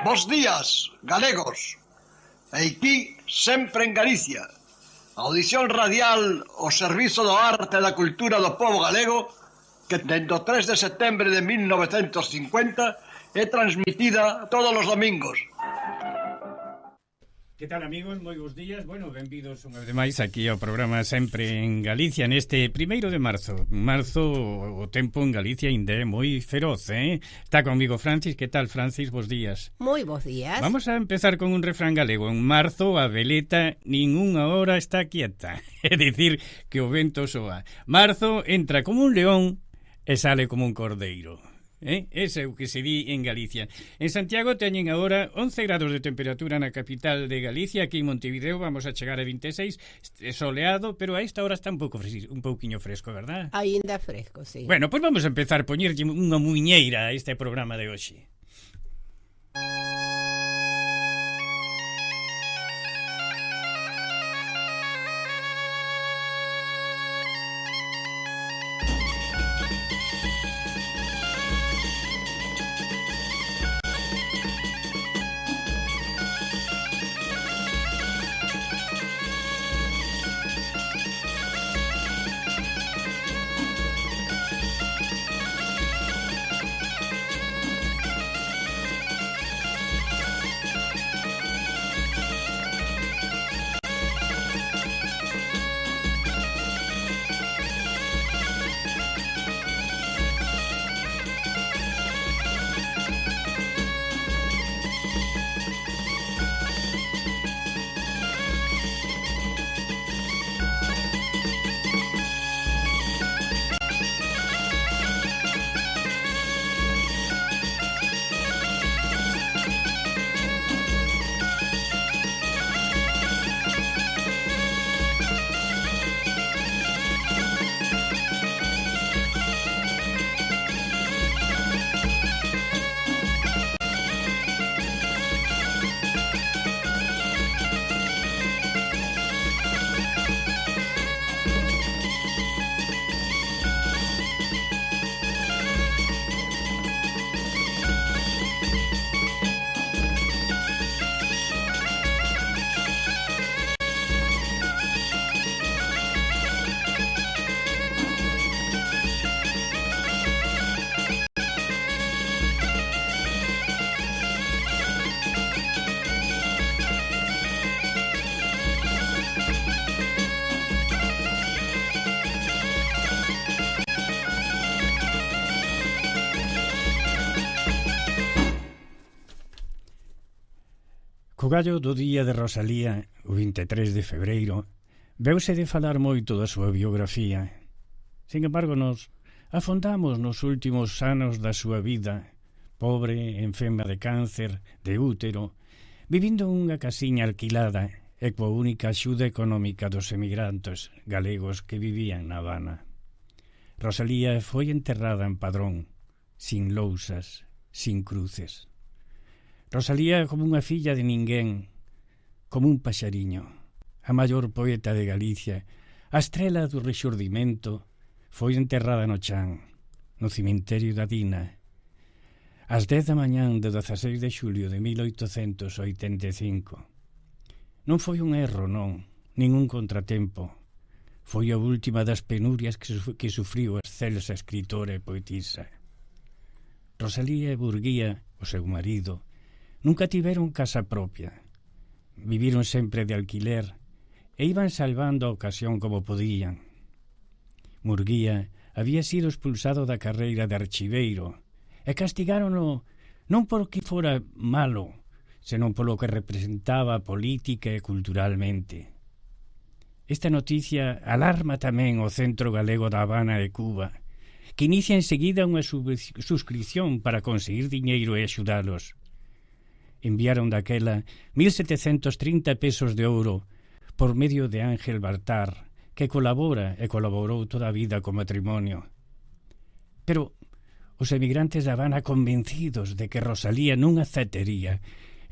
Bos días, galegos. Aquí, sempre en Galicia. Audición radial ao servizo do arte e da cultura do povo galego que dende o 3 de setembro de 1950 é transmitida todos os domingos. Que tal, amigos? Moi bons días. Bueno, benvidos unha vez máis aquí ao programa Sempre en Galicia neste 1 de marzo. Marzo, o tempo en Galicia ainda é moi feroz, eh? Está conmigo Francis. Que tal, Francis? Bos días. Moi bons días. Vamos a empezar con un refrán galego. En marzo a veleta ninguna hora está quieta. É dicir, que o vento soa. Marzo entra como un león e sale como un cordeiro. Ese é o que se di en Galicia. En Santiago teñen agora 11 grados de temperatura na capital de Galicia. Aquí en Montevideo vamos a chegar a 26, soleado, pero a esta hora está un pouquiño fresco, verdad? Ainda fresco, sí. Bueno, pois vamos a empezar a poñerlle unha muiñeira a este programa de hoxe. Co gallo do día de Rosalía, o 23 de febreiro, veuse de falar moito da súa biografía. Sin embargo, nos afondamos nos últimos anos da súa vida, pobre, enferma de cáncer, de útero, vivindo unha casiña alquilada e coa única axuda económica dos emigrantes galegos que vivían na Habana. Rosalía foi enterrada en Padrón, sin lousas, sin cruces. Rosalía como unha filla de ninguén, como un paxariño, a maior poeta de Galicia, a estrela do rexurdimento, foi enterrada no Chan, no cemiterio da Dina, ás 10 da mañán de 16 de xulio de 1885. Non foi un erro, non, ningún contratempo. Foi a última das penurias que sufriu a excelsa escritora e poetisa. Rosalía e Burguía, o seu marido, nunca tiveron casa propia. Viviron sempre de alquiler e iban salvando a ocasión como podían. Murguía había sido expulsado da carreira de archiveiro e castigárono non porque fora malo, senón polo que representaba política e culturalmente. Esta noticia alarma tamén o Centro Galego da Habana e Cuba, que inicia enseguida unha suscripción para conseguir diñeiro e axudalos. Enviaron daquela 1.730 pesos de ouro por medio de Ángel Baltar, que colabora e colaborou toda a vida co matrimonio. Pero os emigrantes da Habana, convencidos de que Rosalía non aceptaría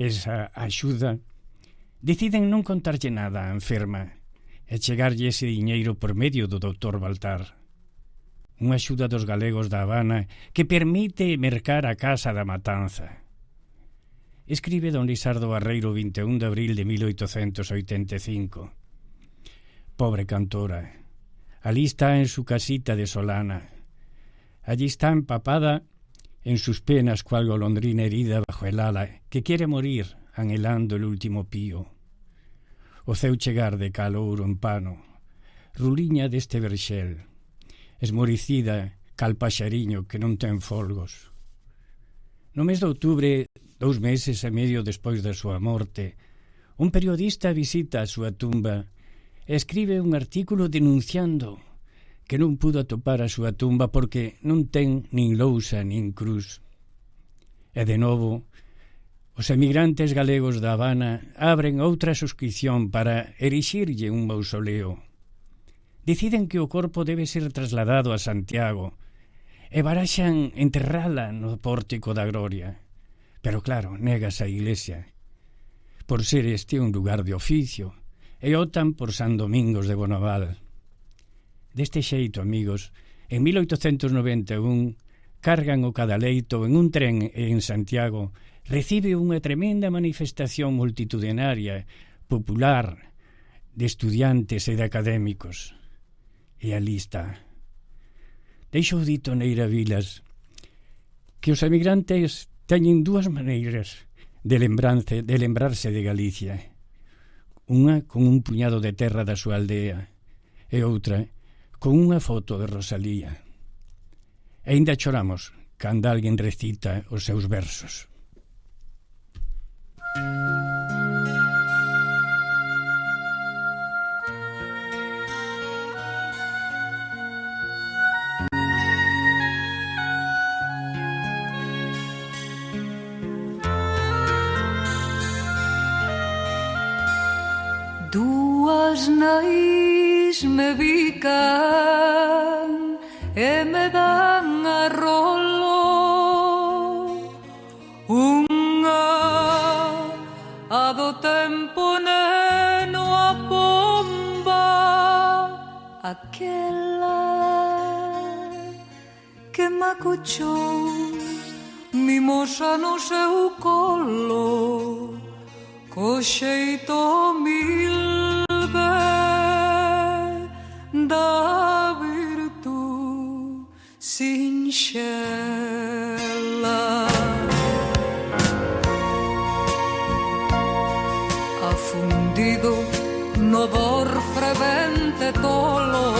esa axuda, deciden non contarlle nada á enferma e chegarlle ese diñeiro por medio do doutor Baltar. Unha axuda dos galegos da Habana que permite mercar a casa da Matanza. escribe don Lisardo Barreiro 21 de abril de 1885. Pobre cantora, allí está en su casita de Solana. Allí está empapada en sus penas cual golondrina herida bajo el ala, que quiere morir anhelando el último pío. O ceu chegar de calouro en pano, ruliña deste verxel, esmoricida cal paxariño que non ten folgos. No mes de outubro, 2 meses e medio despois da súa morte, un periodista visita a súa tumba e escribe un artículo denunciando que non pudo atopar a súa tumba porque non ten nin lousa nin cruz. E de novo, os emigrantes galegos da Habana abren outra suscripción para erixirlle un mausoleo. Deciden que o corpo debe ser trasladado a Santiago e baraxan enterrala no pórtico da Gloria. Pero claro, négase a iglesia, por ser este un lugar de oficio, e optan por San Domingos de Bonaval. Deste xeito, amigos, en 1891 cargan o cadaleito en un tren e en Santiago recibe unha tremenda manifestación multitudinaria, popular, de estudiantes e de académicos. E ali está. Deixou dito Neira Vilas que os emigrantes teñen 2 maneiras de lembrarse de Galicia. Unha con un puñado de terra da súa aldea e outra con unha foto de Rosalía. E ainda choramos cando alguén recita os seus versos. Duas nais me bican e me dan a rolo, unha a do tempo neno a bomba, aquela que me acochou mimosa no seu colo, co xeito humilde da virtud sinxela. Afundido no dor fervente tolo,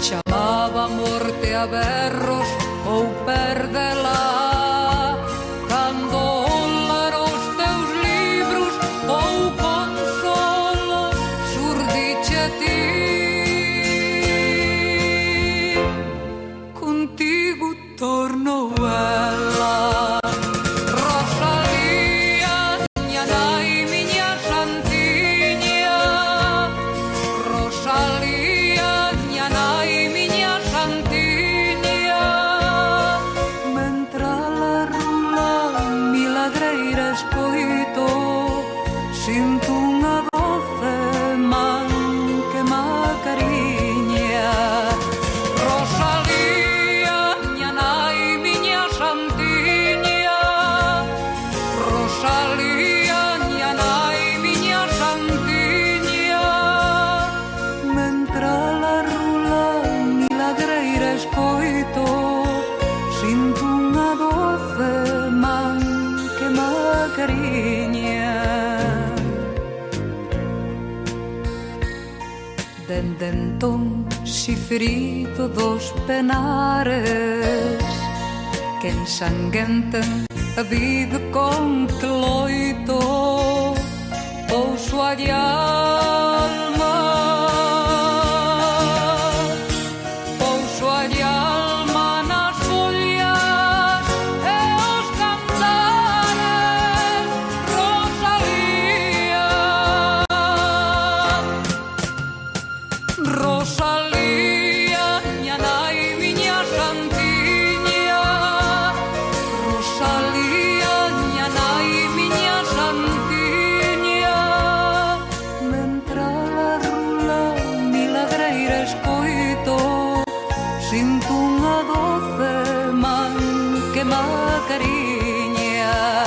chamaba morte a berros ou perdela. Torno ela, Rosalía, miña nai, miña santiña, Rosalía, miña nai, miña santiña. Mentra la rula milagreira escoito, sinto unha doce man que me acariña. Rosalía, dende entón cifrido dos penares que ensanguenten a vida con cloito, pouso a alma, pouso a alma nas follas e os cantares, Rosalía, Rosalía, miña nai, miña santiña, Rosalía, miña nai, miña santiña. Mentra a rula milagreira escoito, sinto unha doce man que me acariña.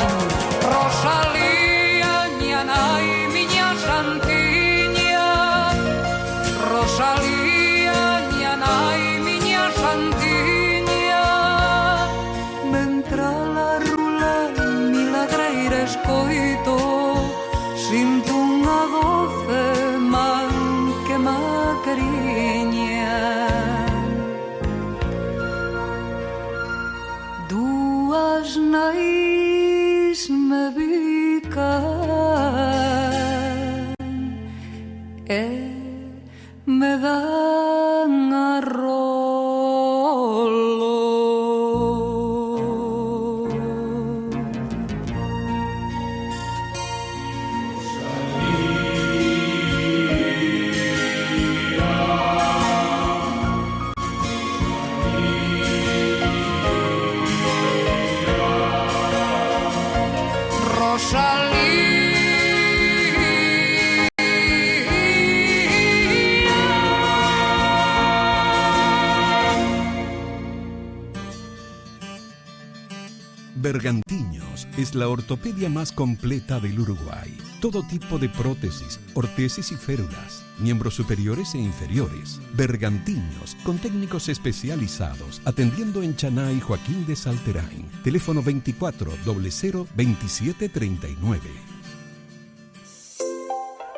Bergantiños es la ortopedia más completa del Uruguay. Todo tipo de prótesis, ortesis y férulas, miembros superiores e inferiores. Bergantiños, con técnicos especializados, atendiendo en Chaná y Joaquín de Salterain. Teléfono 24 00 27 39.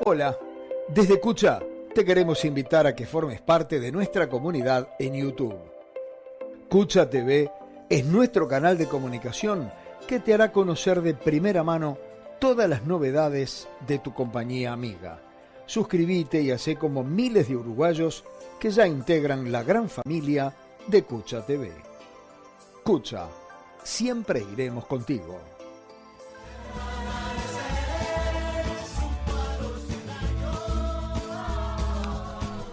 Hola, desde Cucha te queremos invitar a que formes parte de nuestra comunidad en YouTube. Cucha TV es nuestro canal de comunicación que te hará conocer de primera mano todas las novedades de tu compañía amiga. Suscríbete y hacé como miles de uruguayos que ya integran la gran familia de Cucha TV. Cucha, siempre iremos contigo.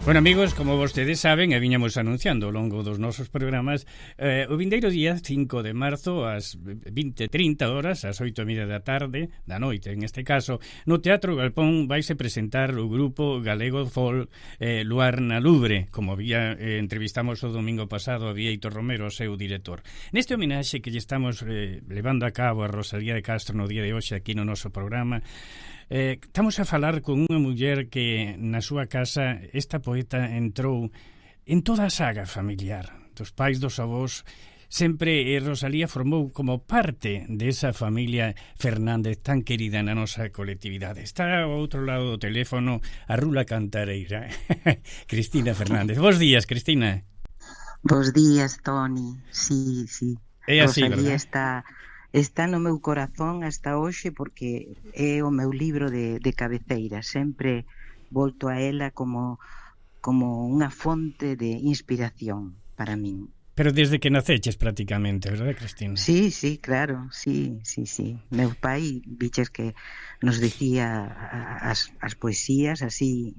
Bueno, amigos, como vostedes saben, e viñamos anunciando ao longo dos nosos programas, o vindeiro día 5 de marzo, ás 20:30 horas, ás 8:30 da tarde, da noite, en este caso, no Teatro Galpón vaise presentar o grupo galego folk Luar na Lubre, como entrevistamos o domingo pasado a Vieito Romero, o seu director. Neste homenaxe que lle estamos levando a cabo a Rosalía de Castro no día de hoxe aquí no noso programa, estamos a falar con unha muller que na súa casa esta poeta entrou en toda a saga familiar dos pais, dos avós. Sempre Rosalía formou como parte desa familia Fernández tan querida na nosa colectividade. Está ao outro lado do teléfono a Rula Cantareira, Cristina Fernández. Bos días, Cristina. Bos días, Toni. Sí. É así, Rosalía verdad? está no meu corazón hasta hoxe porque é o meu libro de cabeceira. Sempre volto a ela como unha fonte de inspiración para min. Pero desde que naceches prácticamente, verdad, Cristina? Sí, claro, sí. Meu pai, biches que nos dicía as poesías así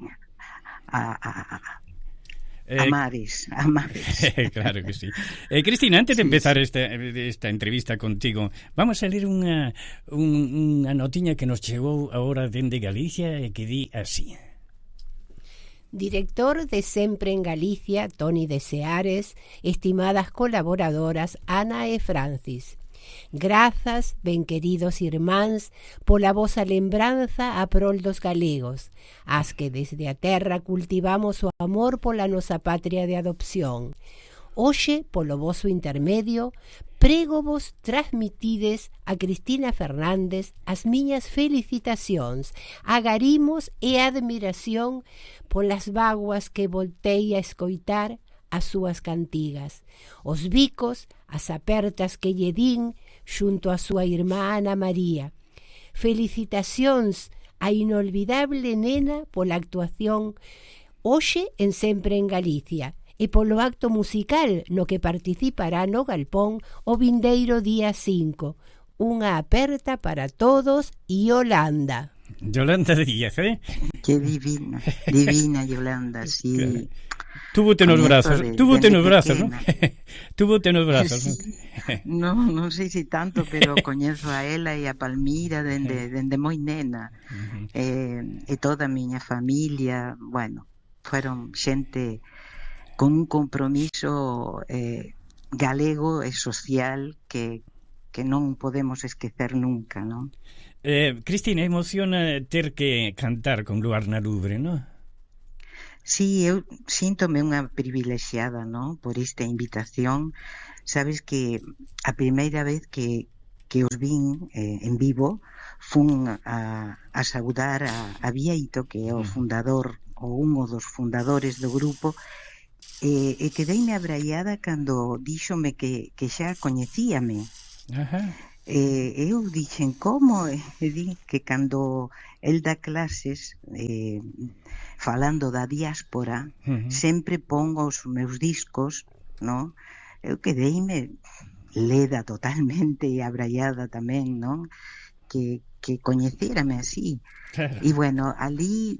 Amares. Claro que sí. Cristina, antes de empezar esta entrevista contigo, vamos a ler unha notiña que nos chegou agora dende Galicia e que di así. Director de Sempre en Galicia, Toni de Seares, estimadas colaboradoras Ana e Francis. Grazas, ben queridos irmáns, pola vosa lembranza a prol dos galegos, as que desde a terra cultivamos o amor pola nosa patria de adopción. Hoxe, polo voso intermedio, prego vos transmitides a Cristina Fernández as miñas felicitacións, agarimos e admiración polas vaguas que voltei a escoitar as súas cantigas, os bicos, as apertas que lle din xunto a súa irmá Ana María. Felicitacións a inolvidable nena pola actuación hoxe en Sempre en Galicia e polo acto musical no que participará no Galpón o vindeiro día 5. Unha aperta para todos e Yolanda. Yolanda Díaz, Que divina Yolanda, sí. Claro. Túvote nos brazos, ¿no? Túvote nos brazos. Non sei se tanto, pero coñezo a ela e a Palmira dende moi nena. E toda a miña familia, bueno, fueron xente con un compromiso galego e social que non podemos esquecer nunca, non? Cristina, emociona ter que cantar con Luar na Lubre, non? Sí, eu síntome unha privilexiada, ¿no? Por esta invitación. Sabes que a primeira vez que os vin en vivo fun a saudar a Vieito, que é o fundador ou un dos fundadores do grupo, e quedeime abraiada cando díxome que xa coñecíame. Eu dixen como, e di que cando el dá clases falando da diáspora, sempre pongo os meus discos, no? Eu quedeime leda totalmente e abraiada tamén, non? Que coñecérame así. E bueno, ali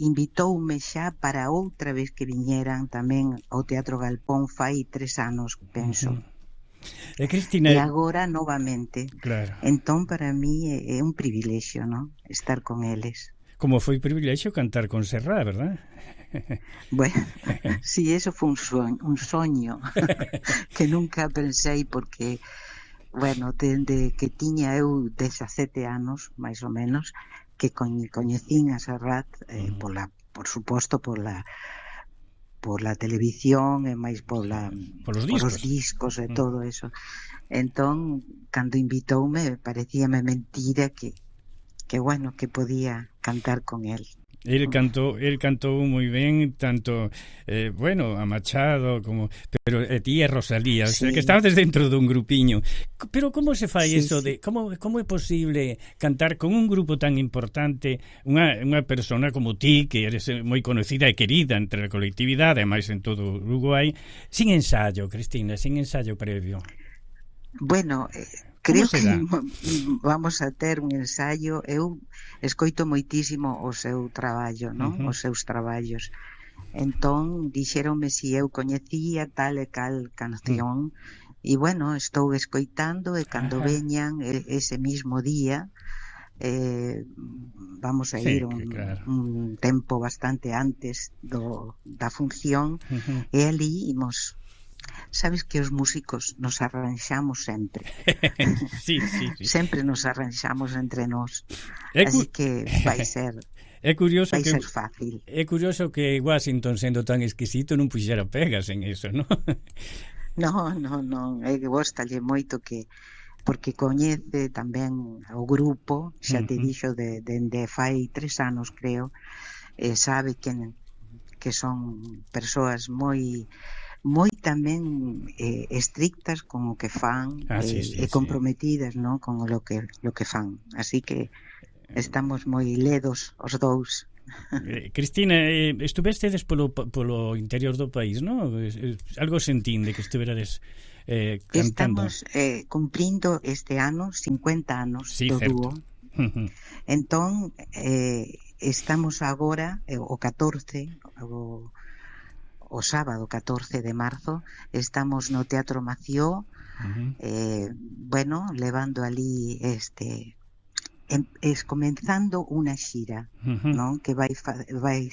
invitoume xa para outra vez que viñeran tamén ao Teatro Galpón fai 3 anos, penso. Cristina... E agora novamente. Claro. Entón, para mí é un privilexio, ¿no? Estar con eles. Como foi privilexio cantar con Serrat, verdad? Bueno, sí, eso foi un soño que nunca pensei porque bueno, dende que tiña eu 17 anos, máis ou menos, que coñecín a Serrat, por suposto, pola televisión e máis polos discos e todo eso. Entón, cando invitoume, parecíame mentira que bueno, que podía cantar con él. El cantou moi ben, tanto a Machado como, pero ti e Rosalía, sí. O sea, que estabas dentro dun grupiño. Pero como se fai eso de como é posible cantar con un grupo tan importante, unha persona como ti, que eres moi conocida e querida entre a colectividade, e máis en todo Uruguai, sin ensayo, Cristina, sin ensayo previo? Bueno, creo que vamos a ter un ensayo. Eu escoito moitísimo o seu traballo, non? Os seus traballos. Entón, dixeronme se eu coñecía tal e cal canción. E, bueno, estou escoitando e cando veñan ese mismo día, vamos a ir un tempo bastante antes da función, e ali imos... Sabes que os músicos nos arranxamos sempre. Sí. Sempre nos arranxamos entre nós. Así que vai ser ser fácil. É curioso que Washington, sendo tan exquisito, non puxera pegas en eso, non? Non. É que góstalle moito porque coñece tamén o grupo, xa te dixo dende fai 3 anos, creo, e sabe que son persoas moi tamén estrictas con o que fan e comprometidas, non, con lo que fan. Así que estamos moi ledos os dous. Cristina, estuvestedes polo interior do país, non? Algo sentín de que estuverades cantando. Estamos cumprindo este ano 50 anos do dúo. Entón, estamos agora o 14, o sábado 14 de marzo, estamos no Teatro Mació, levando ali comenzando unha xira, non? Que vai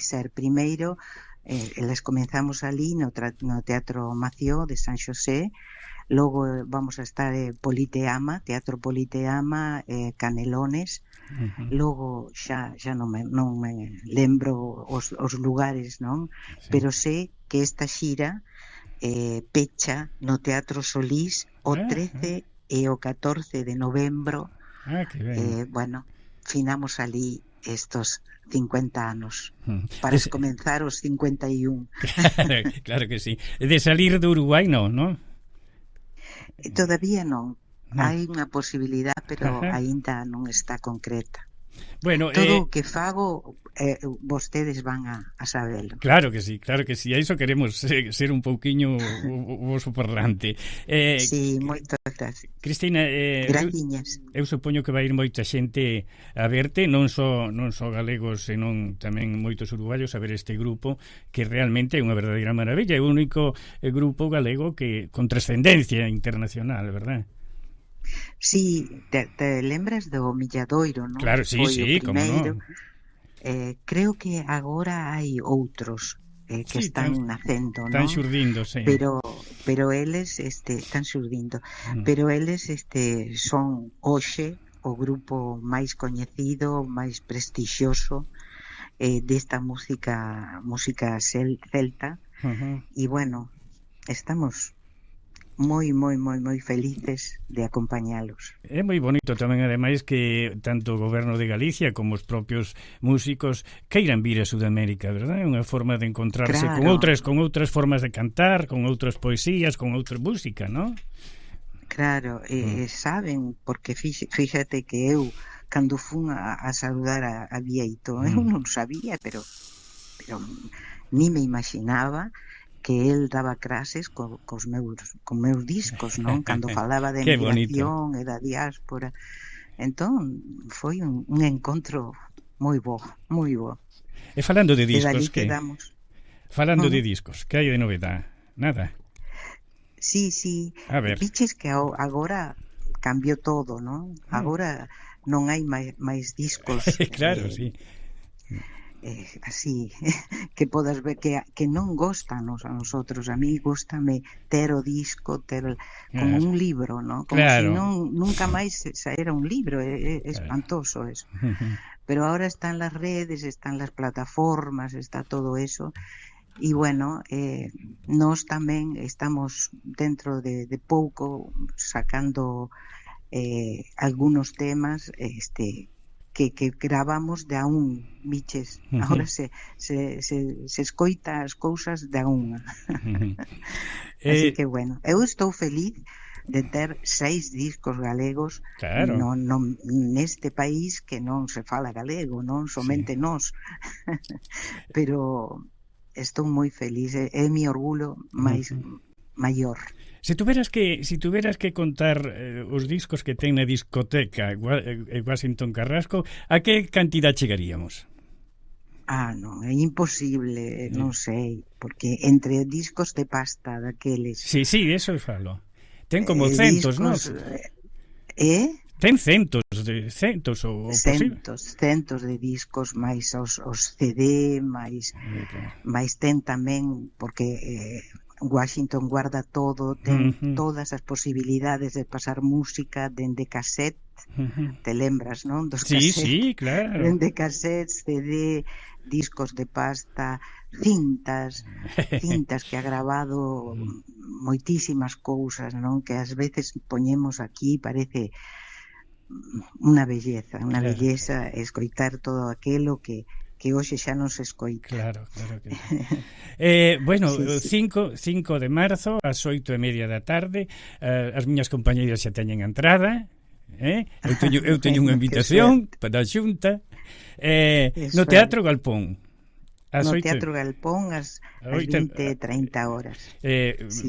ser primeiro, les comenzamos ali no Teatro Mació de San Xosé, logo vamos a estar Teatro Politeama, Canelones, logo xa non me lembro os lugares, non? Pero sei que esta xira pecha no Teatro Solís o 13 e o 14 de novembro. Que ben. Finamos ali estos 50 anos para comenzar os 51. Claro que sí. De salir de Uruguai non? Todavía non. Hai unha posibilidade, pero aínda non está concreta. Bueno, todo o que fago vostedes van a sabelo. Claro que sí, a iso queremos ser un pouquiño o voso parlante. Sí, moitas gracias. Cristina, eu supoño que vai ir moita xente a verte, non só galegos, senón tamén moitos uruguaios a ver este grupo, que realmente é unha verdadeira maravilla, é o único grupo galego que con trascendencia internacional, verdad? Sí, te lembras do Milladoiro, non? Claro, sí, como non. Creo que agora hai outros que están nacendo, non? Están xurdindo, sí. Pero eles están xurdindo. Pero eles son hoxe o grupo máis coñecido, máis prestixioso desta música celta. E bueno, estamos moi felices de acompañalos. É moi bonito tamén, ademais, que tanto o goberno de Galicia como os propios músicos queiran vir a Sudamérica, verdad? É unha forma de encontrarse con outras formas de cantar, con outras poesías, con outra música, non? Claro, saben, porque fíxate que eu cando fun a saludar a Vieito, eu non sabía, pero ni me imaginaba que el daba clases cos meus discos, non? Cando falaba de emigración e da diáspora. Entón, foi un encontro moi bo. E falando de discos, que? Falando de discos, que hai de novedade? Nada? Sí. A ver. Viches que agora cambiou todo, non? Agora non hai máis discos. Claro, sí. así que podas ver que non gostanos a nosotros. A mí góstame ter o disco, ter como un libro, ¿no? Como claro. si non nunca máis saera un libro, é espantoso eso. Pero ahora están las redes, están las plataformas, está todo eso. E bueno, nós tamén estamos dentro de pouco sacando algunos temas que gravamos de a un, biches. Ahora se escoita as cousas de a unha. Así que bueno, eu estou feliz de ter 6 discos galegos, claro, neste país que non se fala galego, non somente nós. Pero estou moi feliz, é mi orgullo máis maior. Se tuveras que contar os discos que ten na discoteca Washington Carrasco, a que cantidad chegaríamos? Non, é imposible, non sei, porque entre discos de pasta daqueles... Sí, eso falo. Ten como centos, non? Ten centos ou centos de discos, máis os CD, máis ten tamén, porque... Washington guarda todo, ten todas as posibilidades de pasar música dende cassette, te lembras, non? Dos cassettes. Sí, claro. Dende cassette, CD, discos de pasta, cintas que ha grabado moitísimas cousas, non? Que ás veces poñemos aquí, parece unha belleza escoitar todo aquilo que hoxe xa non se escoita. Claro que bueno, sí. 5 de marzo ás 8:30 da tarde, as miñas compañeiras xa teñen entrada, eu teño unha invitación para a Xunta, no Teatro Galpón. No Teatro Galpón ás 20:30 horas.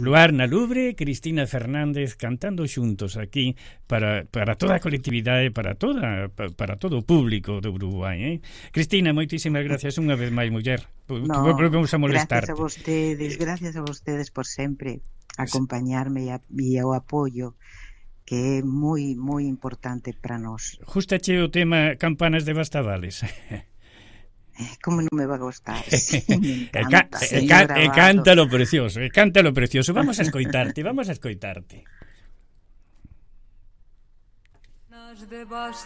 Luar na Lubre, Cristina Fernández cantando xuntos aquí para toda a colectividade, para todo o público de Uruguai. Cristina, moitísimas gracias unha vez máis, muller. Volvemos a molestarte. Gracias a vostedes por sempre acompañarme e o apoio, que é moi moi importante para nós. Justache o tema Campanas de Bastavales. Como non me va a gustar? Sí, me encanta, canta lo precioso, Vamos a escoitarte. De Bastavales,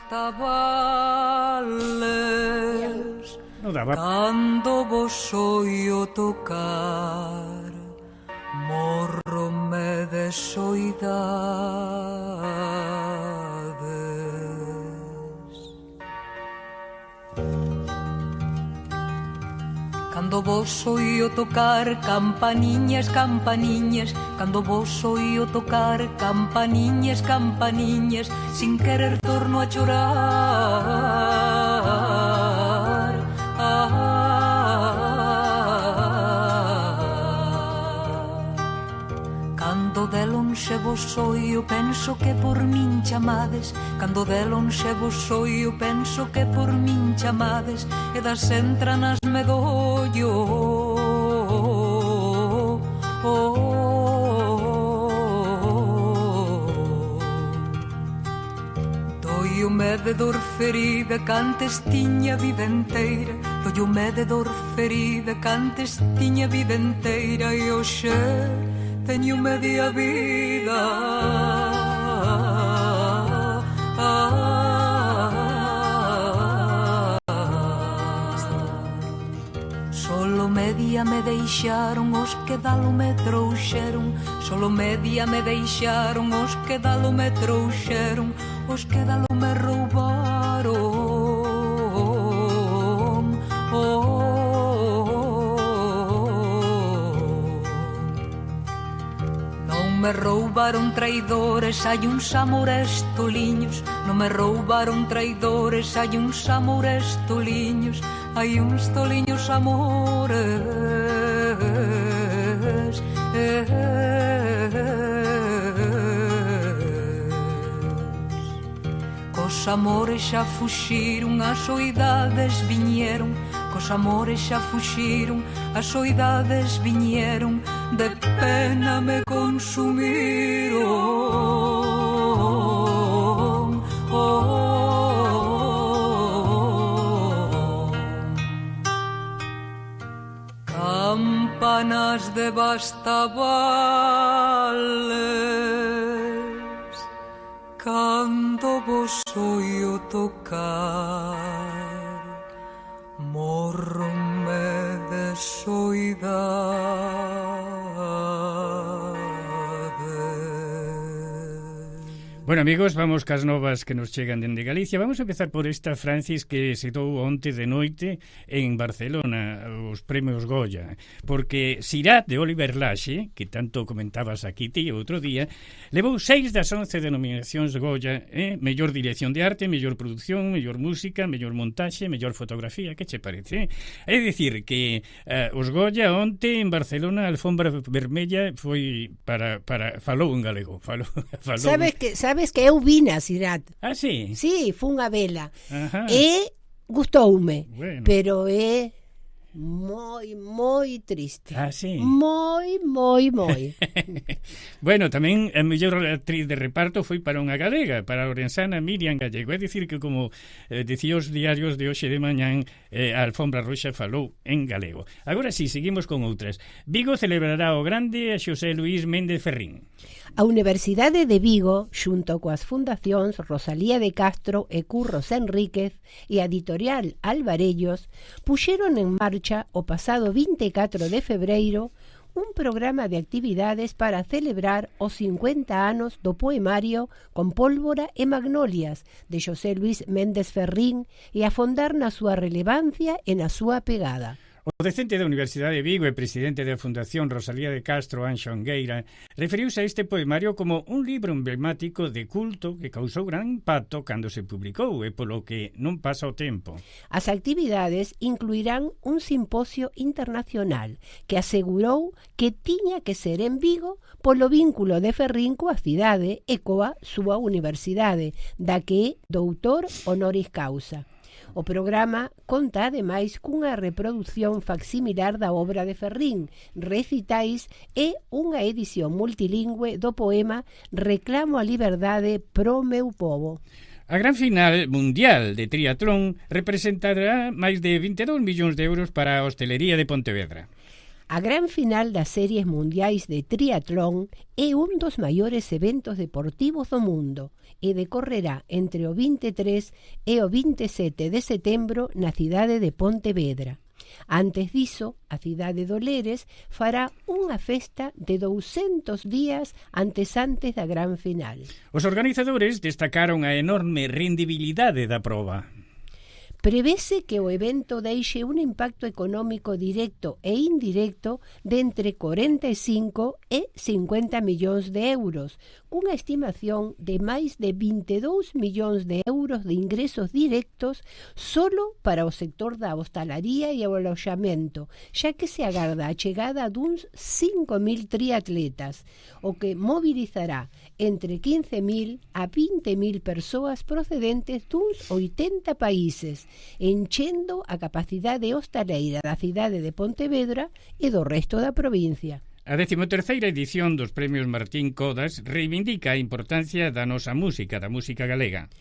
cando vos oio tocar, morrome de soidades. Cando vos oio tocar campaniñas, cando vos oio tocar campaniñas, sin querer torno a chorar. Cando de lonxe vos oio penso que por min chamades, cando de lonxe vos oio penso que por min chamades, e das entranas me dollo. Doio-me de dor ferida cantes tiña vida enteira, doio-me de dor ferida cantes tiña vida enteira, e hoxe teño media vida. Solo media me deixaron os que dalo me trouxeron, solo media me deixaron os que dalo me trouxeron, os que dalo me roubaron. Non me roubaron traidores, hai uns amores toliños, non me roubaron traidores, hai uns amores toliños, hai uns toliños amores. Cos amores xa fuxiron, as soidades viñeron, cos amores xa fuxiron, as soidades viñeron, de pena me consumiron. de bastavales cando vos oio tocar morronme de soidade. Bueno, amigos, vamos cas novas que nos chegan dende Galicia. Vamos a empezar por esta, Francis, que se dou onte de noite en Barcelona, os premios Goya, porque Sirat, de Oliver Laxe, que tanto comentabas aquí ti outro día, levou 6 das 11 denominacións Goya, mellor dirección de arte, mellor produción, mellor música, mellor montaxe, mellor fotografía. Que che parece? É dicir que os Goya onte en Barcelona, a alfombra vermella foi para falou en galego, falou. Sabes que eu vina, Sirat. Ah, sí? Sí, fun a vela. Ajá. E gustoume, Bueno. pero é moi triste. Ah, sí. Moi. Bueno, tamén a mellor actriz de reparto foi para unha galega, para a orensana Miriam Gallego. É dicir que, como dicía os diarios de hoxe de mañán, a alfombra roxa falou en galego. Agora sí, seguimos con outras. Vigo celebrará o grande a Xosé Luís Méndez Ferrín. A Universidade de Vigo, xunto coas fundacións Rosalía de Castro e Curros Enríquez e a editorial Alvarellos, puxeron en marcha o pasado 24 de febreiro un programa de actividades para celebrar os 50 anos do poemario Con pólvora e magnolias de Xosé Luís Méndez Ferrín e afondar na súa relevancia e na súa pegada. O docente da Universidade de Vigo e presidente da Fundación Rosalía de Castro, Anxo Angueira, referiuse a este poemario como un libro emblemático de culto que causou gran impacto cando se publicou e polo que non pasa o tempo. As actividades incluirán un simposio internacional que asegurou que tiña que ser en Vigo polo vínculo de Ferrín coa cidade e coa súa universidade, da que é doutor honoris causa. O programa conta ademais cunha reproducción facsimilar da obra de Ferrín, recitais e unha edición multilingüe do poema Reclamo a liberdade pro meu povo. A gran final mundial de triatlón representará máis de 22 millóns de euros para a hostelería de Pontevedra. A gran final das series mundiais de triatlón é un dos maiores eventos deportivos do mundo e decorrerá entre o 23 e o 27 de setembro na cidade de Pontevedra. Antes diso, a cidade de Oleiros fará unha festa de 200 días antes da gran final. Os organizadores destacaron a enorme rendibilidade da proba. Prevese que o evento deixe un impacto económico directo e indirecto de entre 45 e 50 millóns de euros, cunha estimación de máis de 22 millóns de euros de ingresos directos solo para o sector da hostalaría e o aloxamento, xa que se agarda a chegada duns 5.000 triatletas, o que mobilizará entre 15.000 a 20.000 persoas procedentes duns 80 países, enchendo a capacidade hostaleira da cidade de Pontevedra e do resto da provincia. A 13ª edición dos Premios Martín Codas reivindica a importancia da nosa música, da música galega.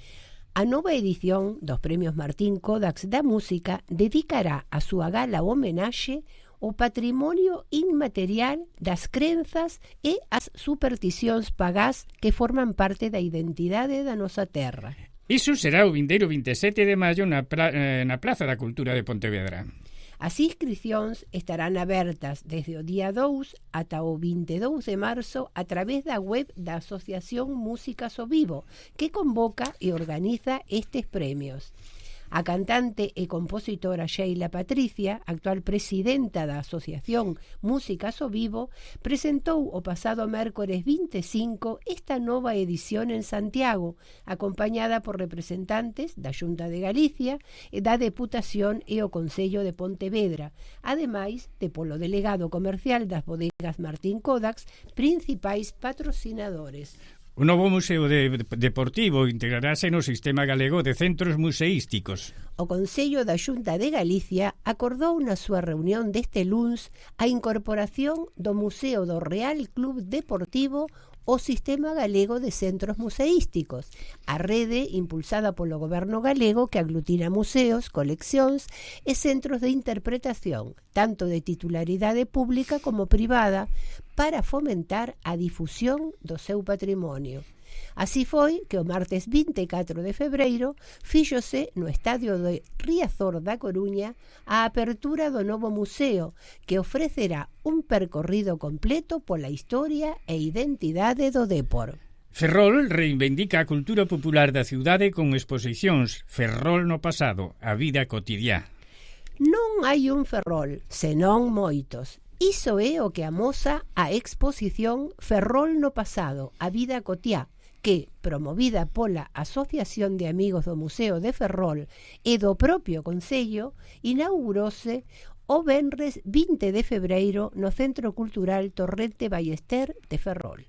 A nova edición dos Premios Martín Codax da Música dedicará a súa gala homenaxe o patrimonio inmaterial das crenzas e as supersticións pagás que forman parte da identidade da nosa terra. Iso será o vindeiro 27 de maio na Praza da Cultura de Pontevedra. As inscricións estarán abertas desde o día 2 ata o 22 de marzo a través da web da Asociación Músicas ao Vivo, que convoca e organiza estes premios. A cantante e compositora Sheila Patricia, actual presidenta da Asociación Músicas ao Vivo, presentou o pasado mércores 25 esta nova edición en Santiago, acompañada por representantes da Xunta de Galicia, da Deputación e o Concello de Pontevedra, ademais de polo delegado comercial das bodegas Martín Codax, principais patrocinadores. O novo Museo Deportivo integrarase no Sistema Galego de Centros Museísticos. O Consello da Xunta de Galicia acordou na súa reunión deste luns a incorporación do Museo do Real Club Deportivo ao Sistema Galego de Centros Museísticos, a rede impulsada polo goberno galego que aglutina museos, coleccións e centros de interpretación, tanto de titularidade pública como privada, para fomentar a difusión do seu patrimonio. Así foi que o martes 24 de febreiro fíxose no estadio de Riazor da Coruña a apertura do novo museo que ofrecerá un percorrido completo pola historia e identidade do Depor. Ferrol reivindica a cultura popular da cidade con exposicións Ferrol no pasado, a vida cotidiá. Non hai un Ferrol, senón moitos. Iso é o que amosa a exposición Ferrol no pasado, a vida cotiá, que, promovida pola Asociación de Amigos do Museo de Ferrol e do propio Concello, inaugurouse o venres 20 de febreiro no Centro Cultural Torrente Ballester de Ferrol.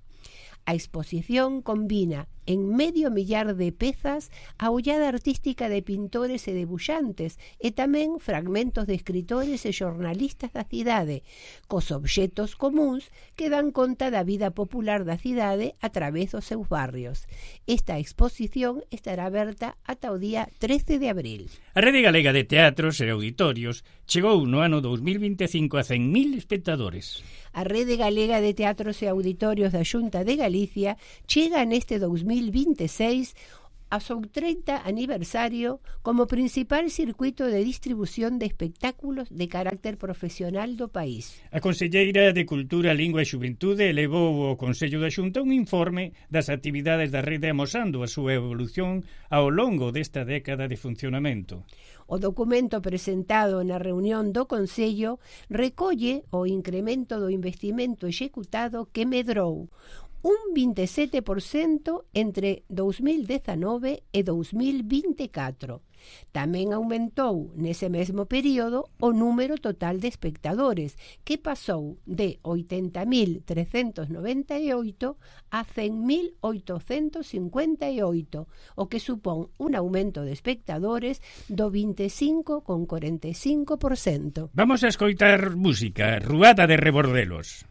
A exposición combina en medio millar de pezas a ollada artística de pintores e debuxantes e tamén fragmentos de escritores e xornalistas da cidade, cos obxetos comúns que dan conta da vida popular da cidade a través dos seus barrios. Esta exposición estará aberta ata o día 13 de abril. A Rede Galega de Teatros e Auditorios chegou no ano 2025 a 100.000 espectadores. A Rede Galega de Teatros e Auditorios da Xunta de Galicia chega neste 2026 a seu 30 aniversario como principal circuito de distribución de espectáculos de carácter profesional do país. A Conselleira de Cultura, Lingua e Xuventude elevou ao Consello da Xunta un informe das actividades da rede amosando a súa evolución ao longo desta década de funcionamento. O documento presentado na reunión do Consello recolle o incremento do investimento executado que medrou un 27% entre 2019 e 2024. Tamén aumentou nese mesmo período o número total de espectadores, que pasou de 80.398 a 100.858, o que supón un aumento de espectadores do 25,45%. Vamos a escoitar música, Ruada de Rebordelos.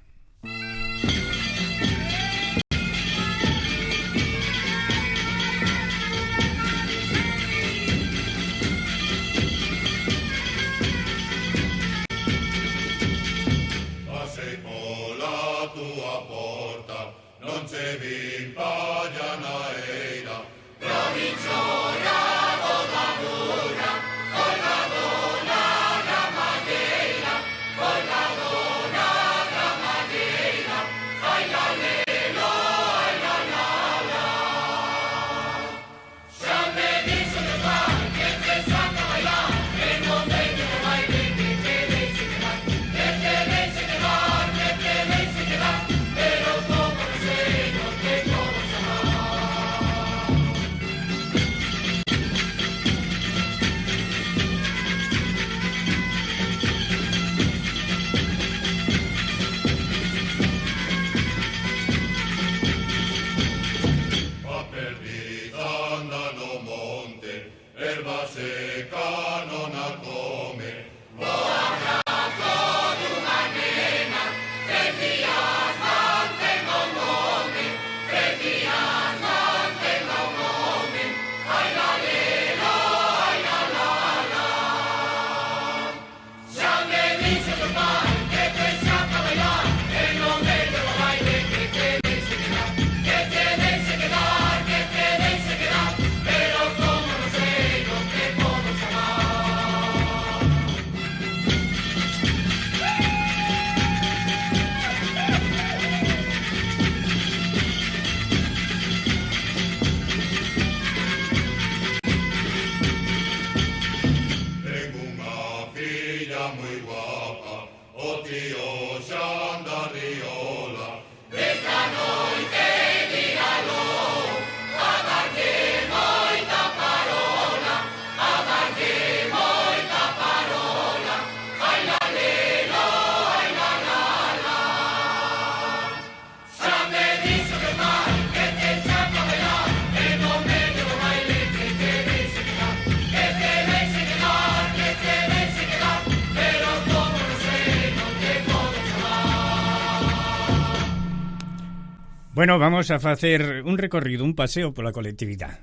Bueno, vamos a facer un recorrido, un paseo pola colectividade.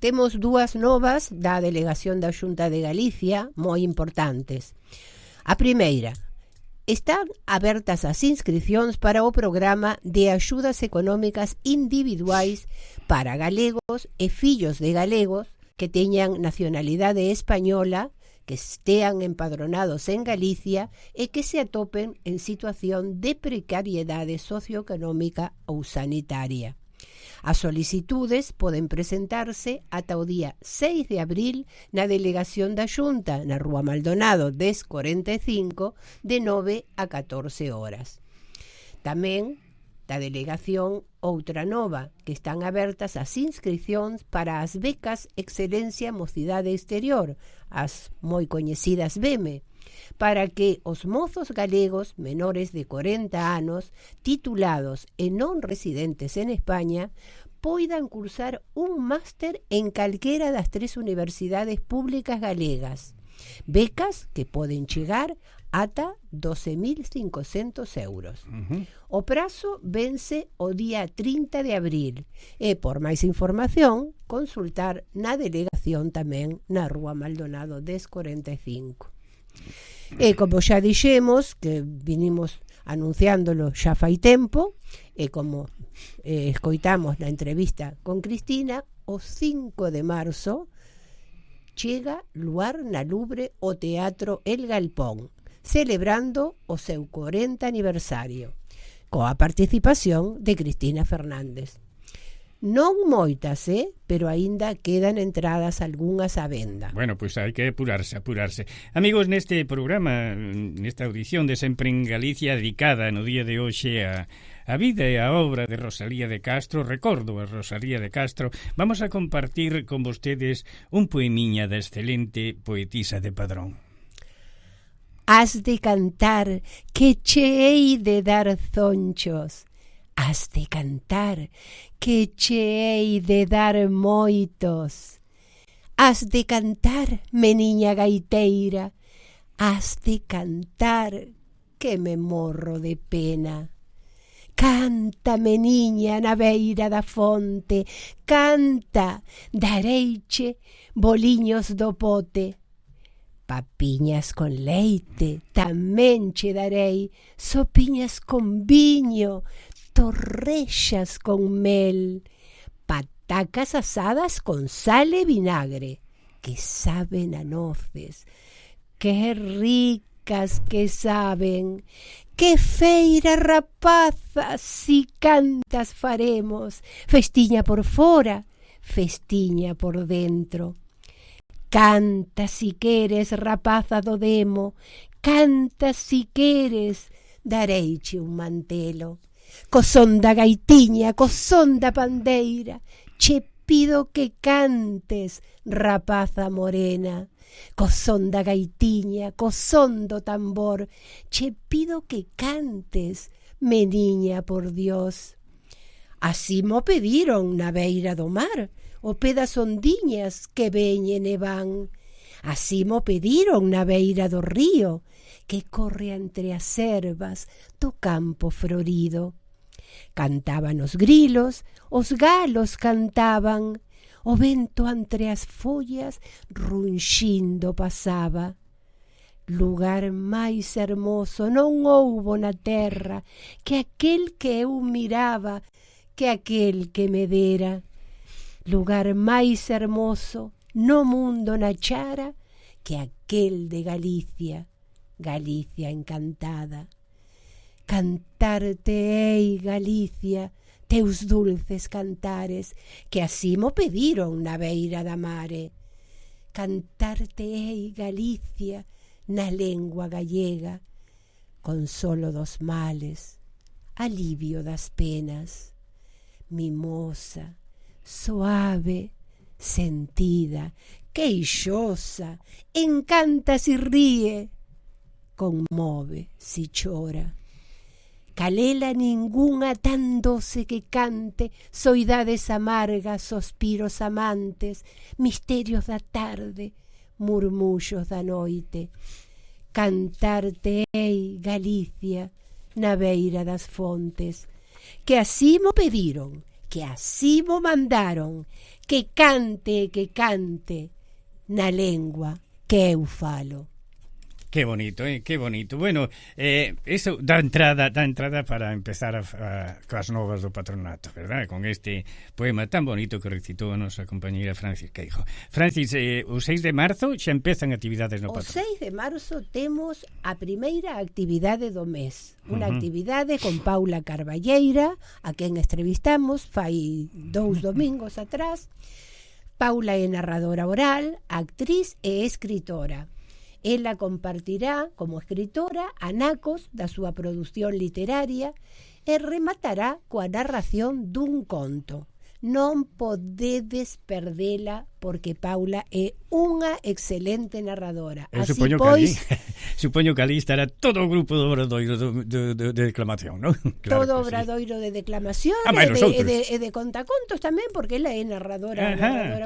Temos dúas novas da delegación da Xunta de Galicia moi importantes. A primeira, están abertas as inscricións para o programa de axudas económicas individuais para galegos e fillos de galegos que teñan nacionalidade española, que estean empadronados en Galicia e que se atopen en situación de precariedade socioeconómica ou sanitaria. As solicitudes poden presentarse ata o día 6 de abril na delegación da Xunta, na Rúa Maldonado 1045, de 9 a 14 horas. Tamén da delegación outra nova, que están abertas as inscricións para as becas Excelencia Mocidade Exterior, as moi coñecidas BEME, para que os mozos galegos menores de 40 anos, titulados e non residentes en España, poidan cursar un máster en calquera das 3 universidades públicas galegas. Becas que poden chegar ata 12.500 euros. O prazo vence o día 30 de abril e, por máis información, consultar na delegación tamén na Rúa Maldonado 1045. E como xa dixemos, que vinimos anunciándolo xa fai tempo, e como escoitamos na entrevista con Cristina, o 5 de marzo chega Luar na Lubre o Teatro El Galpón, celebrando o seu 40 aniversario, coa participación de Cristina Fernández. Non moitas, pero aínda quedan entradas algunhas á venda. Bueno, pois hai que apurarse. Amigos, neste programa, nesta audición de Sempre en Galicia, dedicada no día de hoxe a vida e a obra de Rosalía de Castro, recordo a Rosalía de Castro, vamos a compartir con vostedes un poemiña da excelente poetisa de Padrón. Has de cantar que che hei de dar zonchos. Has de cantar que che hei de dar moitos. Has de cantar, meniña gaiteira. Has de cantar que me morro de pena. Canta, meniña, na beira da fonte. Canta, dareiche boliños do pote. Papiñas con leite tamén che darei. Sopiñas con viño, torrexas con mel, patacas asadas con sal e vinagre, que saben a noces, que ricas que saben, que feira rapaza si cantas faremos, festiña por fora, festiña por dentro. Canta si queres, rapaza do demo, canta si queres, dareiche un mantelo. Co son da gaitiña, co son da pandeira, che pido que cantes, rapaza morena. Co son da gaitiña, co son do tambor, che pido que cantes, meniña, por Dios. Así mo pediron na beira do mar, o pé das ondiñas que veñen e van. Así mo pediron na beira do río, que corre entre as ervas do campo florido. Cantaban os grilos, os galos cantaban, o vento entre as follas runxindo pasaba. Lugar máis hermoso non houbo na terra que aquel que eu miraba, que aquel que me dera. Lugar máis hermoso no mundo nachara que aquel de Galicia, Galicia encantada. Cantarte hei, Galicia, teus dulces cantares, que así mo pediron na beira da mare. Cantarte hei, Galicia, na lengua gallega, consolo dos males, alivio das penas. Mimosa, suave, sentida, queixosa, encanta si ríe, conmove si chora. Calela ningunha tan doce que cante, soidades amargas, sospiros amantes, misterios da tarde, murmullos da noite. Cantarte hei, Galicia, na beira das fontes, que así mo pediron, que así mo mandaron, que cante na lengua que eu falo. Qué bonito, qué bonito. Bueno, eso da entrada para empezar coas novas do patronato, verdad? Con este poema tan bonito que recitou a nosa compañeira Francis Queijo. Francis, o 6 de marzo xa empezan actividades no patronato. O 6 de marzo temos a primeira actividade do mes. Unha actividade con Paula Carballeira, a quen entrevistamos fai 2 domingos atrás. Paula é narradora oral, actriz e escritora. Ela compartirá como escritora anacos da súa produción literaria e rematará coa narración dun conto. Non podedes perdela porque Paula é unha excelente narradora. Eu así supoño que ali estará todo o grupo do obradoiro de declamación, non? Claro todo que obradoiro de declamación e de contacontos tamén, porque ela é narradora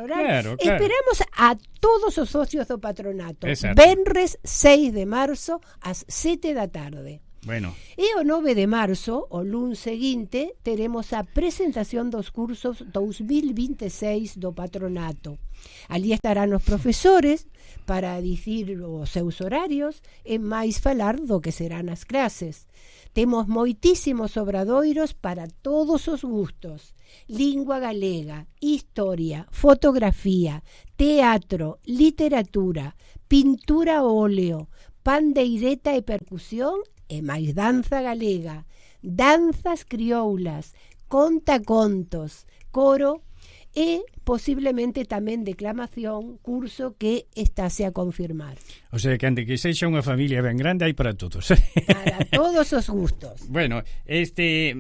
oral. Claro. Esperamos a todos os socios do patronato. Exacto. Venres 6 de marzo ás 7 da tarde. Bueno. E o 9 de marzo, o luns seguinte, teremos a presentación dos cursos 2026 do patronato. Ali estarán os profesores para dicir os seus horarios e máis falar do que serán as clases. Temos moitísimos obradoiros para todos os gustos. Lingua galega, historia, fotografía, teatro, literatura, pintura a óleo, pandeireta e percusión e máis danza galega, danzas crioulas, contacontos, coro e posiblemente tamén declamación, curso que estáse a confirmar. O sea, que ante que sexa unha familia ben grande hai para todos. Para todos os gustos. Bueno,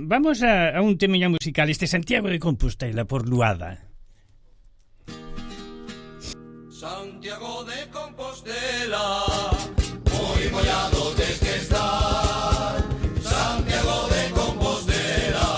vamos a un tema musical, Santiago de Compostela por Luada. Santiago de Compostela, moi mollado tes que estar. Santiago de Compostela,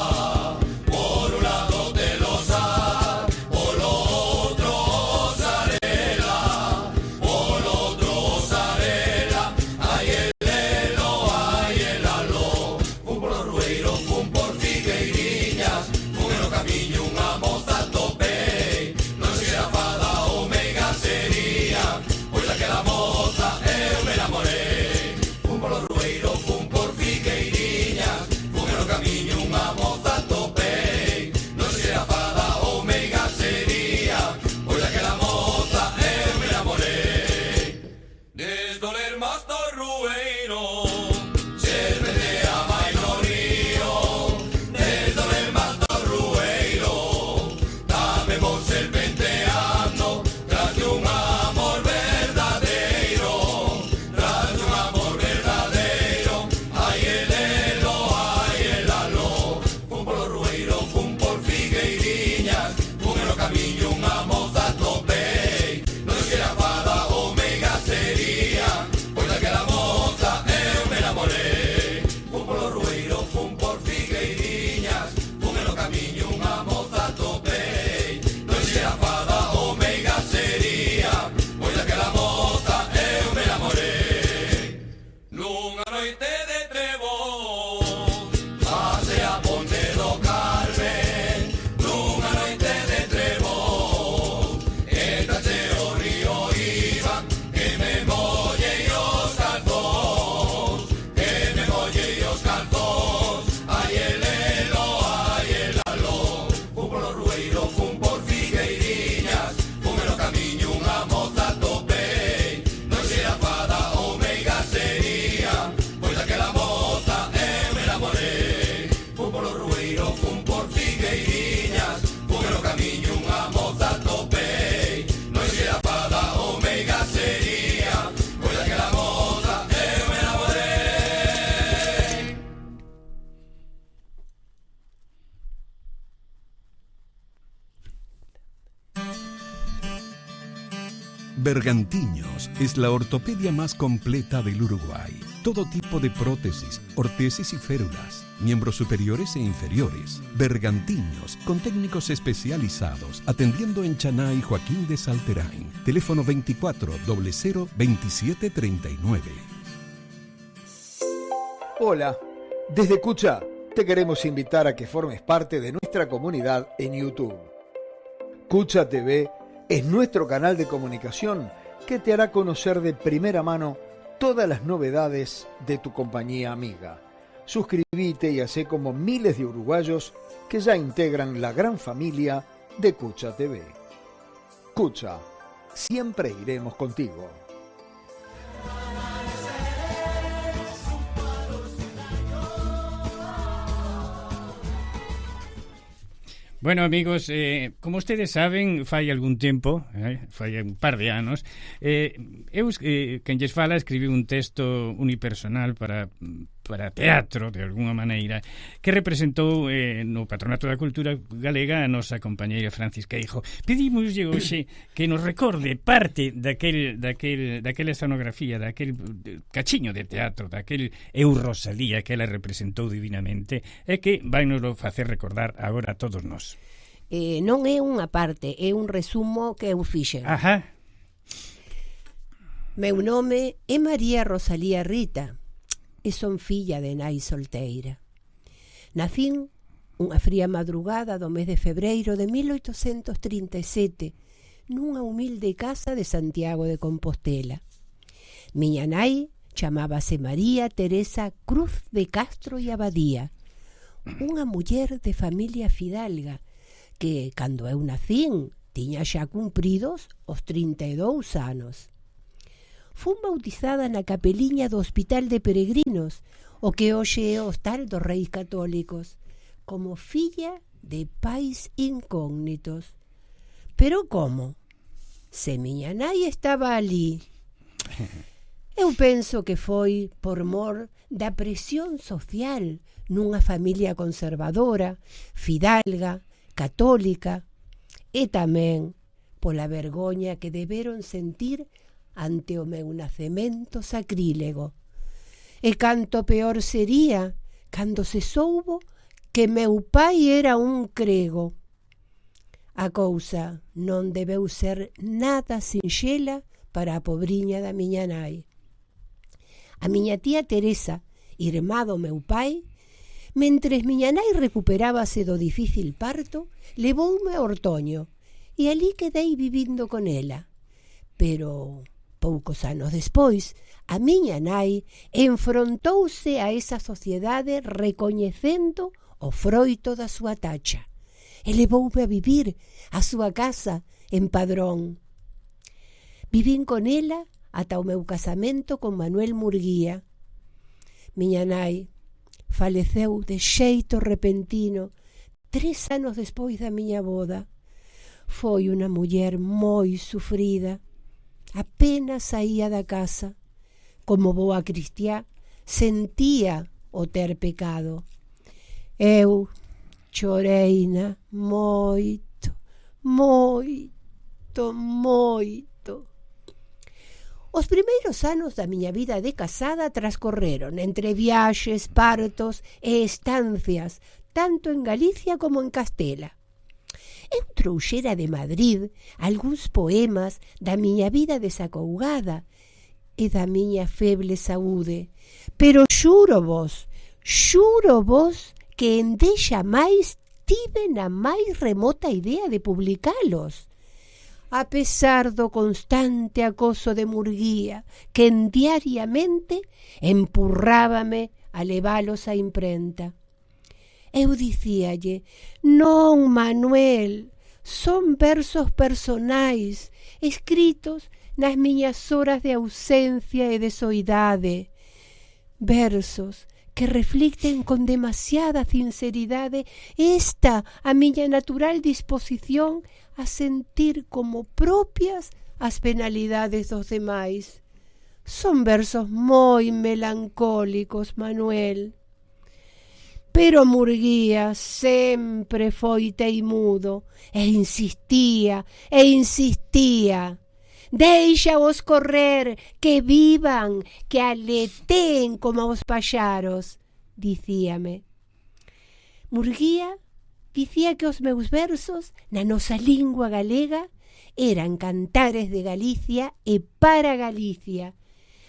por un lado te los har, por otro Zarela, por otro Zarela. Ay el alo, fun por los rueiros, fun por Figueiriñas, fun en o camiño unha moza topei, non sei a fada ou meiga sería, pois daquela moza eu me enamorei. Fun por los rueiros, fun por Figueiriñas, fun en o camiño unha moza topei, non sei a fada ou meiga sería, pois daquela moza eu me enamorei. Desde o lerma hasta o rueiro, serpentea máis no río, desde o lerma hasta o rueiro, tamén vou serpenteando, tras de un amor verdadeiro, tras de un amor verdadeiro. Ai el alo, fun por los rueiros, fun por Figueiriñas, fun en o camiño unha moza topei, non sei a fada ou meiga sería, pois daquela moza eu me enamorei. Fun por los rueiros, fun por Figueiriñas, fun en o camiño unha moza topei, non sei a fada ou meiga sería, pois daquela moza eu me enamorei. Nunha noite de trevón, pasei a ponte do Carmen, nunha noite de trevón, e tache o río Iban, que me mollei os calzóns, que me mollei os calzóns. Ai el alo, fun por los rueiros, fun por Figueiriñas, fun en o camiño unha moza topei, non sei a fada ou meiga sería, pois daquela moza eu me enamorei. Fun por los rueiros, fun por Figueiriñas, fun en o camiño unha moza topei, non sei a fada ou meiga sería, pois daquela moza eu me enamorei. Bergantiños es la ortopedia más completa del Uruguay. Todo tipo de prótesis, ortesis y férulas, miembros superiores e inferiores. Bergantiños, con técnicos especializados, atendiendo en Chaná y Joaquín de Salterain. Teléfono 24 00 27 39. Hola, desde Cucha te queremos invitar a que formes parte de nuestra comunidad en YouTube. Cucha TV es nuestro canal de comunicación que te hará conocer de primera mano todas las novedades de tu compañía amiga. Suscríbete y hacé como miles de uruguayos que ya integran la gran familia de Cucha TV. Cucha, siempre iremos contigo. Bueno, amigos, como ustedes saben, fai algún tempo, fai un par de anos, quen lles fala escribiu un texto unipersonal para teatro, de alguna maneira, que representou no Patronato da Cultura Galega a nosa compañeira Francis Queijo. Pedimoslle hoxe que nos recorde parte daquela escenografía, daquel cachiño de teatro, daquel Eu Rosalía que ela representou divinamente, e que vai nos facer recordar agora a todos nós. Non é unha parte, é un resumo que eu fixen. Ajá. Meu nome é María Rosalía Rita e son filla de nai solteira. Nacín unha fría madrugada do mes de febreiro de 1837 nunha humilde casa de Santiago de Compostela. Miña nai chamábase María Teresa Cruz de Castro e Abadía, unha muller de familia fidalga que, cando eu nacín, tiña xa cumpridos os 32 anos. Fun bautizada na capeliña do Hospital de Peregrinos, o que hoxe é o Hostal dos Reis Católicos, como filla de pais incógnitos. Pero como? Se miña nai estaba ali. Eu penso que foi por mor da presión social nunha familia conservadora, fidalga, católica, e tamén pola vergoña que deberon sentir ante o meu nacemento sacrílego. E canto peor sería cando se soubo que meu pai era un crego. A cousa non debeu ser nada sinxela para a pobriña da miña nai. A miña tía Teresa, irmá do meu pai, mentres miña nai recuperábase do difícil parto, levoume a Ortoño e ali quedei vivindo con ela. Pero poucos anos despois, a miña nai enfrontouse a esa sociedade recoñecendo o froito da súa tacha e levoume a vivir a súa casa en Padrón. Vivín con ela ata o meu casamento con Manuel Murguía. Miña nai faleceu de xeito repentino 3 anos despois da miña boda. Foi unha muller moi sufrida. Apenas saía da casa. Como boa cristiá, sentía o ter pecado. Eu choreina moito, moito, moito. Os primeiros anos da miña vida de casada transcorreron entre viaxes, partos e estancias, tanto en Galicia como en Castela. Eu trouxera de Madrid algúns poemas da miña vida desacougada e da miña feble saúde, pero xuro vos que endexa máis tive na máis remota idea de publicalos. A pesar do constante acoso de Murguía, que diariamente empurrábame a levalos á imprenta. Eu dicíalle: non, Manuel, son versos personais, escritos nas miñas horas de ausencia e de soidade. Versos que reflicten con demasiada sinceridade esta a miña natural disposición a sentir como propias as penalidades dos demais. Son versos moi melancólicos, Manuel. Pero Murguía sempre foi teimudo e insistía. Deixaos correr, que vivan, que aleteen como os paxaros, dicíame. Murguía dicía que os meus versos na nosa lingua galega eran cantares de Galicia e para Galicia,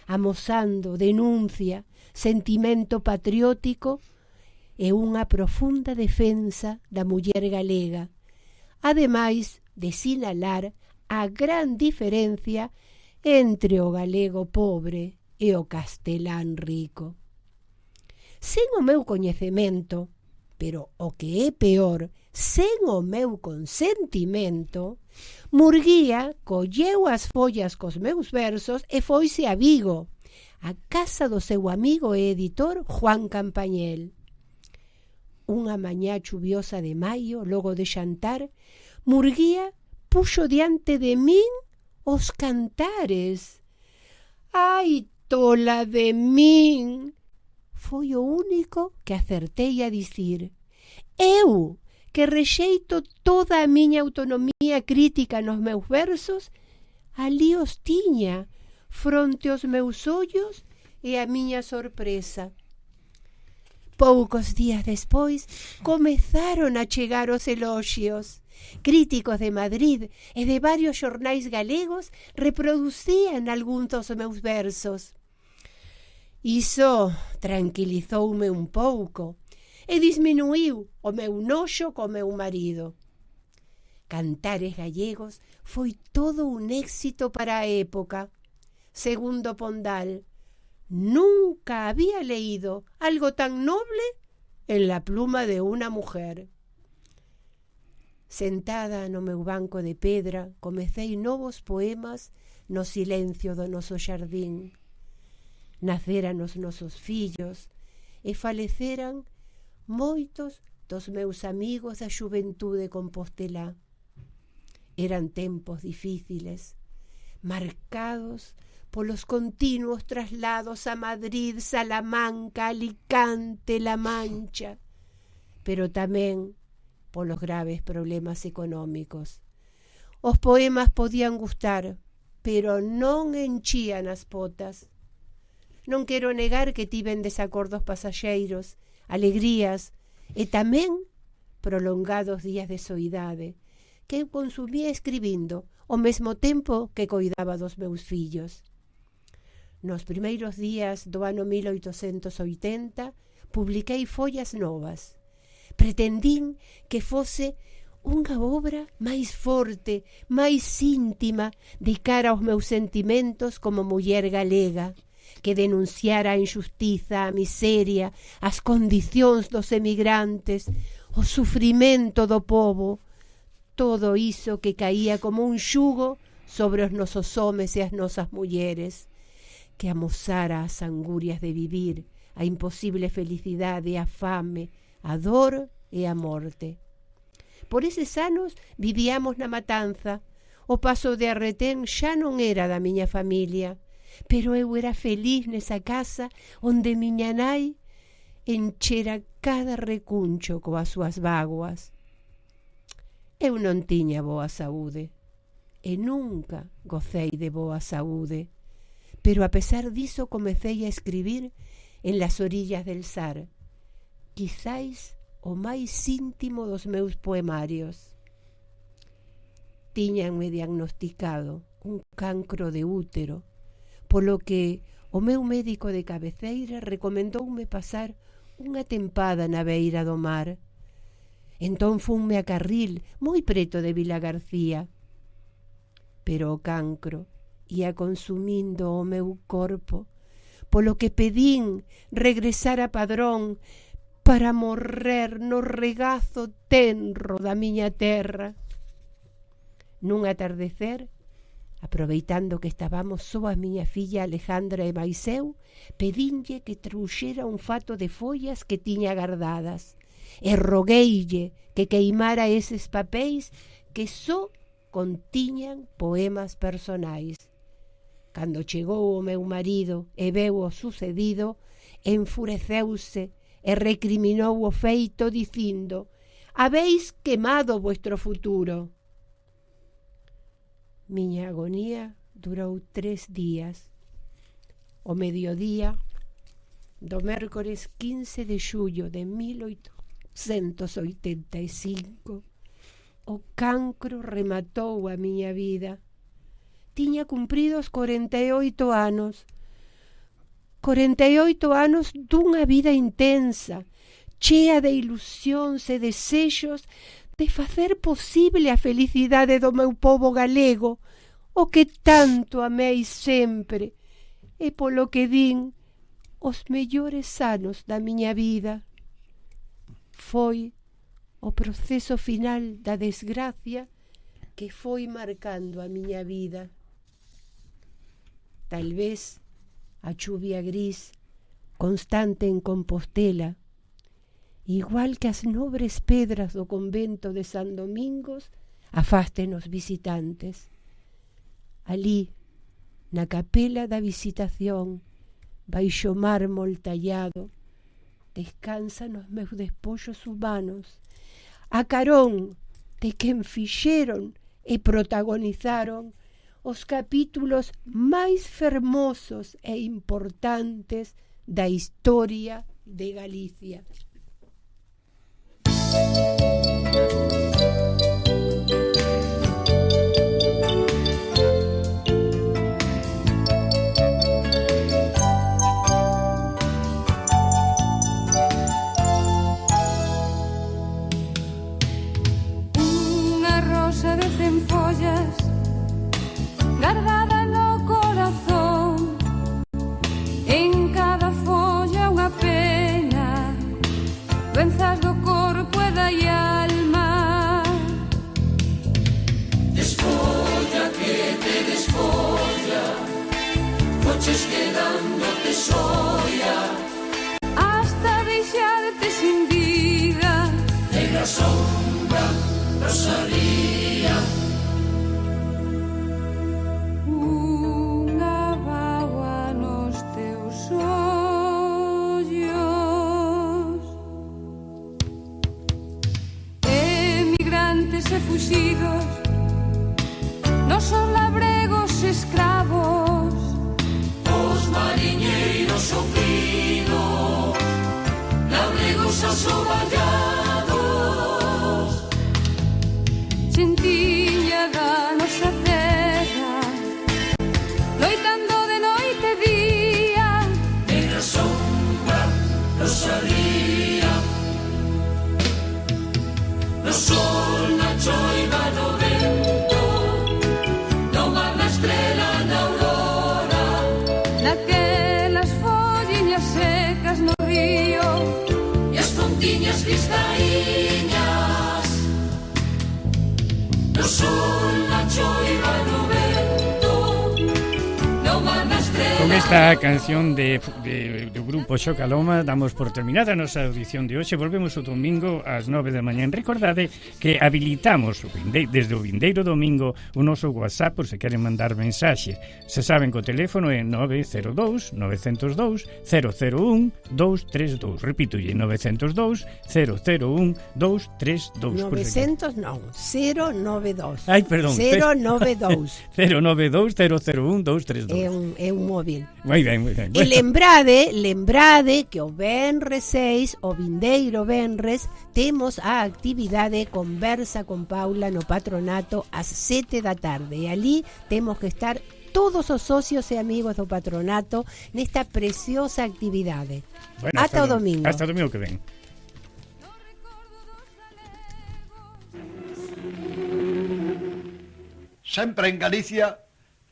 amosando denuncia, sentimento patriótico e unha profunda defensa da muller galega, ademais de sinalar a gran diferencia entre o galego pobre e o castelán rico. Sen o meu coñecemento, pero o que é peor, sen o meu consentimento, Murguía colleu as follas cos meus versos e foise a Vigo, a casa do seu amigo e editor Juan Campañel. Unha mañá chuviosa de maio, logo de xantar, Murguía puxo diante de min os cantares. Ai, tola de min! Foi o único que acertei a dicir. Eu, que rexeito toda a miña autonomía crítica nos meus versos, ali os tiña, fronte aos meus ollos e a miña sorpresa. Poucos días despois comezaron a chegar os eloxios. Críticos de Madrid e de varios xornais galegos reproducían algúns dos meus versos. Iso tranquilizoume un pouco e disminuiu o meu noxo co meu marido. Cantares gallegos foi todo un éxito para a época. Segundo Pondal, nunca había leído algo tan noble en la pluma de una mujer. Sentada no meu banco de pedra, comecei novos poemas no silencio do noso xardín. Naceran os nosos fillos e faleceran moitos dos meus amigos da xuventude compostelá. Eran tempos difíciles, marcados polos continuos traslados a Madrid, Salamanca, Alicante, La Mancha, pero tamén polos graves problemas económicos. Os poemas podían gustar, pero non enchían as potas. Non quero negar que tiven desacordos pasaxeiros, alegrías e tamén prolongados días de soidade, que eu consumía escribindo ao mesmo tempo que coidaba dos meus fillos. Nos primeiros días do ano 1880 publiquei follas novas. Pretendín que fose unha obra máis forte, máis íntima, de cara aos meus sentimentos como muller galega, que denunciara a injustiza, a miseria, as condicións dos emigrantes, o sufrimento do pobo, todo iso que caía como un xugo sobre os nosos homes e as nosas mulleres, que amosara as angurias de vivir, a imposible felicidade, a fame, a dor e a morte. Por eses anos vivíamos na Matanza. O paso de Arretén xa non era da miña familia, pero eu era feliz nesa casa onde miña nai enchera cada recuncho coas súas vaguas. Eu non tiña boa saúde e nunca gocei de boa saúde, pero a pesar diso comecei a escribir en las orillas del Sar, quizáis o máis íntimo dos meus poemarios. Tiñanme diagnosticado un cancro de útero, polo que o meu médico de cabeceira recomendoume pasar unha tempada na beira do mar. Entón funme a Carril, moi preto de Vilagarcía. Pero o cancro ia consumindo o meu corpo, polo que pedín regresar a Padrón para morrer no regazo tenro da miña terra. Nun atardecer, aproveitando que estábamos só a miña filla Alejandra e mais eu, pedinlle que trouxera un fato de follas que tiña guardadas e rogueille que queimara eses papéis que só contiñan poemas personais. Cando chegou o meu marido e veu o sucedido, enfureceuse e recriminou o feito dicindo: «Habéis quemado vuestro futuro». Miña agonía durou 3 días. O mediodía do mércores 15 de xullo de 1885, o cancro rematou a miña vida. Tiña cumpridos 48 anos. 48 anos dunha vida intensa, chea de ilusións e desexos de facer posible a felicidade do meu pobo galego, o que tanto amei sempre, e polo que din os mellores anos da miña vida. Foi o proceso final da desgracia que foi marcando a miña vida. Tal vez a chuvia gris constante en Compostela, igual que as nobres pedras do convento de San Domingos, afasten os visitantes. Alí, na capela da Visitación, baixo mármol tallado, descansan os meus despollos humanos, a carón de quen fixeron e protagonizaron os capítulos máis fermosos e importantes da historia de Galicia. Unha rosa de 100 follas guardada no corazón, en cada folla unha pena, doenzas do corpo e da alma. Desfolla que te desfolla, foches quedando te soia, hasta deixarte sin vida. negra sombra, Rosalía. Unha vaua nos teus ollos, emigrantes e fuxidos, nosos labregos escravos, Os mariñeiros sofridos, labregos asoballados, xentiña da nosa terra, loitando de noite e día. negra sombra, Rosalía. No sol, na choiva, no vento, no mar, na estrela, na aurora, Naquelas folliñas secas no río, e as fontiñas cristaliñas. No sol, na choiva, no vento, no mar, na estrela. Con esta canción do grupo Xocaloma damos por terminada a nosa audición de hoxe. Volvemos o domingo ás 9 da mañá. Recordade que habilitamos desde o vindeiro domingo o noso WhatsApp por se queren mandar mensaxe. Se saben que o teléfono é 902 902 001 232. Repítolle, 902 001 232. 900 non, 092. Ai, perdón. 092. 092 001 232. É un móvil. Moi ben, moi ben. E lembrade que o venres 6, o vindeiro venres, temos a actividade Conversa con Paula no Patronato ás 7 da tarde. E ali temos que estar todos os socios e amigos do patronato nesta preciosa actividade. Bueno, Ata o domingo. Hasta o domingo que ven. Sempre en Galicia,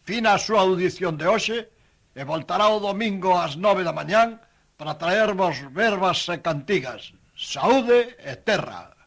fina a súa audición de hoxe, e voltará o domingo ás 9 da mañán para traervos verbas e cantigas. Saúde e terra.